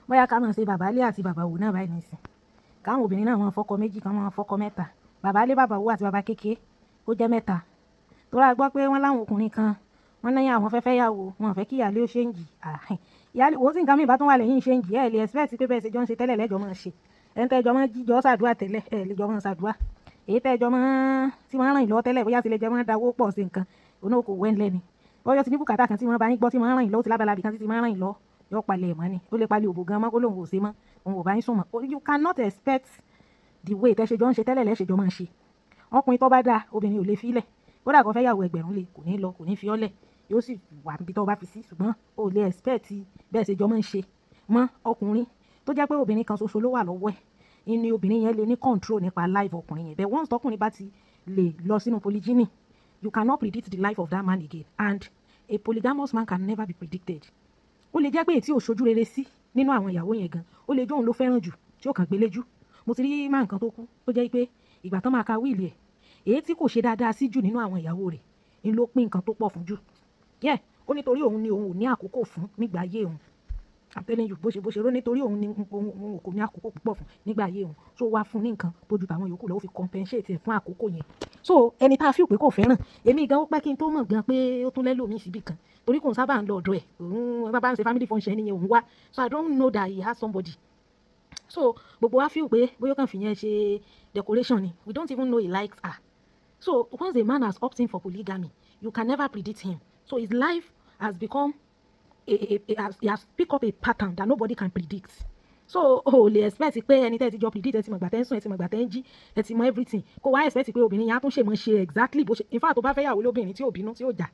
bóyá ká máa ṣe babale àti babawo náà báyìí nísìn káwọn obìnrin náà máa fọ́kọ méjì kan máa fọ́kọ mẹ́ta babale babawo àti baba kékeré ó jẹ́ mẹ́ta tó rà gbọ́ pé wọ́n láwọn ọkùnrin kan wọ́n náà àwọn fẹ́fẹ́ yàwó wọn fẹ́ kí ìyáálé ó ṣéǹjì ìyáálé wo tí nǹkan mi bá tún wà lẹ́yìn ṣéǹjì ẹ̀ lè expect pé bẹ́ẹ̀ ṣe jọ ń ṣe tẹ́lẹ̀ lẹ́jọ́ máa ṣe ẹ̀ ń tẹ́jọ́ máa jíjọ́ ṣàdúrà tẹ́lẹ̀ ẹ̀ lè jọ máa ṣàdúrà èyí tẹ́jọ́ máa tí wọ́n ràn yín lọ́wọ́ tẹ́lẹ̀ bóyá ti lè jẹ́ máa dáwó pọ̀ sí nǹkan òun náà kò wẹ́ ńlẹ́ ni bọ́yọ́ ti ní bùkátà kan tí wọ́n bá yín gbọ́ tí wọ́n ràn yín lọ́wọ́ ti lábẹ́lábì kan tí wọ́n ràn yín lọ́wọ́ yọ palẹ̀ mọ́ ni ó lè palẹ̀ òbò gan mọ́ kó lóun ò ṣe mọ́ òun ò bá yín sùn mọ́ you cannot expect the way tẹ́ ṣe jọ ń ṣe tẹ́lẹ̀ lẹ́ṣẹ̀ jọ máa ṣe ọkùnrin tó bá dáa obìnrin ò lè filẹ̀ kódà kó fẹ́ yàwó ẹgbẹ̀rún lè kò ní lọ kò ní fi ọ́lẹ̀ yóò sì wà níbi tó bá fi sí ṣùgbọ́n ò lè expect bẹ́ẹ̀ ṣe jọ máa ń ṣe mọ́ ọkùnrin tó jẹ́ pé obìnrin kan ṣoṣo ló wà lọ́wọ́ ẹ̀ ni obìnrin yẹn lè ní control nípa life ọkùnrin yẹn but once tọkùnrin bá ti lè lọ sínú polygyny you cannot predict the life of that man again and a polygamous man can never be predicted ó lè jẹ́ pé èyí tí ò ṣojú rere sí nínú àwọn ìyàwó yẹn gan ó lè jóun ló fẹ́ràn jù tí ó kàn gbélé jù mo ti rí máa nǹkan tó kú tó jẹ́ pé ìgbà tán máa ka wíìlì ẹ̀ èyí tí kò ṣe dáadáa sí jù nínú àwọn ìyàwó rẹ̀ ni ló pín nǹkan tó pọ̀ fún jù yẹ ó nítorí òun ni òun ò ní àkókò fún nígbà ayé òun I'm telling you bó ṣe ró nítorí òun ni òun kò ní àkókò púpọ̀ fún nígbà ayé òun so wá fún ní nǹkan tó ju tàwọn yòókù lọ ó fi compensate ẹ̀ fún àkókò yẹn so ẹni tá a fi pé kò fẹ́ràn èmi gan ó pẹ́ kí n tó mọ̀ gan pé ó tún lẹ́lòmíì síbì kan torí kò ń sábà ń lọ ọ̀dọ̀ ẹ̀ òun bá ń ṣe family function ẹni yẹn òun wá so I don't know that he has somebody so gbogbo wa fi pé bóyá kàn fi yẹn ṣe decoration ni we don't even know he likes her so once a man has opted for polygamy you can never predict him so his life has become he has picked up a pattern that nobody can predict so o lè expect pé ẹni tẹ́ ti jọ predict ẹ ti mọ̀ gbà tẹ́ ń sùn ẹ ti mọ̀ gbà tẹ́ ń jí ẹ ti mọ̀ everything kó wá expect pé obìnrin yẹn á tún ṣe mọ̀ ṣe exactly bó ṣe in fact tó bá fẹ́ yàwó lóbìnrin tí ò bínú tí ò jà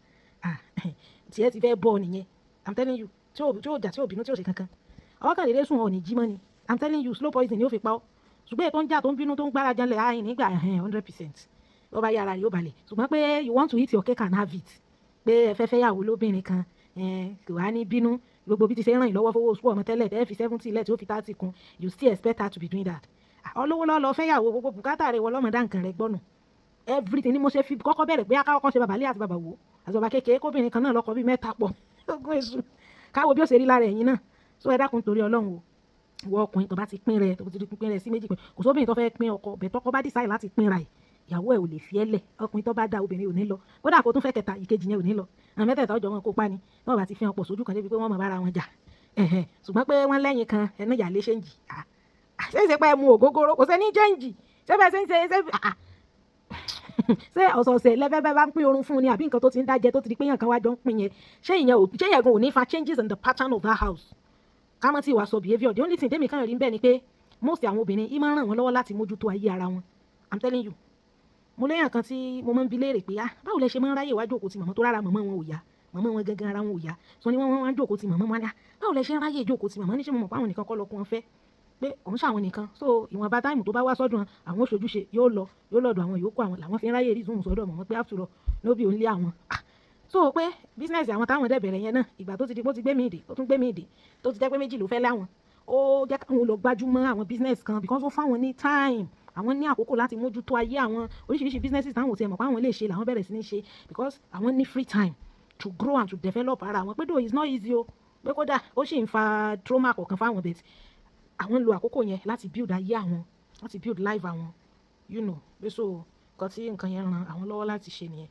tí ẹ ti fẹ́ bọ́ nìyẹn I'm telling you tí ò jà tí ò bínú tí ò ṣe kankan ọwọ́ kan lè dé sùn ọ̀ ní jí mọ́ ni I'm telling you slow poison ni ó fi pa ọ́ ṣùgbọ́n ètò ń jà tó ń bínú tó ń gbára janlẹ̀ ààyè nígbà 100% ó bá yára yóò balẹ̀ ṣùgbọ́n pé you want to eat your cake and have it pé ẹ fẹ́ yàwó lóbìnrin kan kò wá ní bínú gbogbo bí ti ṣe ràn yín lọ́wọ́ fowó oṣù ọmọ tẹ́lẹ̀ tẹ́ fi 70 ilẹ̀ tí ó fi 30 kun you still expect her to be doing that olówó lọ́ọ́ fẹ́ yàwó gbogbo bùkátà rẹ̀ wọ lọ́mọdá nǹkan rẹ̀ gbọ́nù everything ni mo ṣe fi kọ́kọ́ bẹ̀rẹ̀ pé akáwọ́ kan ṣe babale àti babawo àti baba kékeré kóbìnrin kan náà lọ́kọ bíi mẹ́ta pọ̀ ogún èṣù káwo bí ó ṣe rí lára ẹ̀yin náà so ẹ dákun torí Ọlọ́run o ìwọ ọkùnrin tó bá ti pín rẹ̀ tó ti pín rẹ̀ sí méjì pé kò sóbìnrin tó fẹ́ pín ọkọ bẹ̀ tọkọ bá decide láti pín ra ẹ̀ ìyàwó ẹ̀ ò lè fi ẹ́ lẹ̀ ọkùnrin tó bá dá obìnrin ò ní lọ kódà kó tún fẹ́ kẹta ìkejì yẹn ò ní lọ àwọn mẹ́tẹ̀ẹ̀ta ọjọ́ wọn kó pa ni wọ́n bá ti fi hàn pọ̀ sójú kan débi pé wọ́n mọ̀ bára wọn jà ṣùgbọ́n pé wọ́n lẹ́yìn kan ẹnu ìyá lé ṣéǹjì ṣé pé mu ògógóró kò sẹ́ni ṣéǹjì ṣé bẹ́ẹ̀ ṣe ń ṣe ọ̀sọ̀ọ̀sẹ̀ lẹ́fẹ́ bá ń pín orun fún ni àbí nǹkan tó ti ń dájẹ́ tó ti di pé yàn kan wá jọ ń pín yẹn ṣé yẹn gan ò ní fa changes in the pattern of that house ká mọ́ tí ìwà sọ behaviour the only thing tèmi kan rí bẹ́ẹ̀ ni pé most àwọn obìnrin yìí máa ń ràn wọ́n lọ́wọ́ láti mójútó ayé ara wọn I'm telling you mo léyàn kan tí mo máa ń bi léèrè pé báwo lẹ ṣe máa ń ráyè wá jókòó ti màmá tó rárá màmá wọn ò yá màmá wọn gangan ara wọn ò yá sọ ni wọ́n wá jókòó ti màmá wọn ní báwo lẹ ṣe ń ráyè jókòó ti màmá ní ṣe mo mọ̀ pé àwọn nìkan kọ́ lọ́kùn wọn fẹ́ pé òun ṣàwọn nìkan so ìwọ̀nba táìmù tó bá wá sọ́dún àwọn oṣojúṣe yóò lọ́dọ̀ àwọn yòókù àwọn làwọn fi ń ráyè rí zoom sọ́dọ̀ mọ̀ wọn pé after all lóbi òun lé àwọn so pé business àwọn táwọn dẹ̀ bẹ̀rẹ̀ yẹn náà ìgbà tó ti di pé ó ti gbé mi ìdè ó tún gbé mi ìdè tó ti jẹ́ pé méjì ló fẹ́ láwọn ó jẹ́ káwọn lọ gbájúmọ́ àwọn business kan because ó fáwọn ní time àwọn ní àkókò láti mójútó ayé àwọn oríṣiríṣi businesses táwọn ò tiẹ̀ mọ̀ pé àwọn lè ṣe làwọn bẹ̀rẹ̀ sí ní ṣe because àwọn ní free time to grow and to develop ara wọn pé though it's not easy o pé kódà ó sì ń fa trauma kọ̀ọ̀kan fáwọn bẹ̀t àwọn lo àkókò yẹn láti build ayé àwọn láti build life àwọn you know pé so nǹkan tí nǹkan yẹn ran àwọn lọ́wọ́ láti ṣe nìyẹn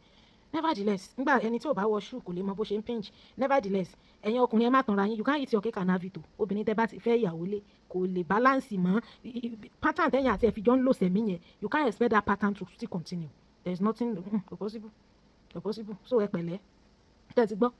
nevertheless nígbà ẹni tí ò bá wọ shoe kò lè mọ bó ṣe ń pinch nevertheless ẹ̀yin ọkùnrin ẹ má tanra yín you can't eat your cake and have it o obìnrin tẹ́ bá ti fẹ́ ìyàwó lé kò lè balance mọ́ pattern tẹ́yìn àti ẹ̀fíjọ́ ń lò sẹ̀mí yẹn you can't expect that pattern to still continue there is nothing possible so ẹ pẹ̀lẹ́ tẹ́ ti gbọ́.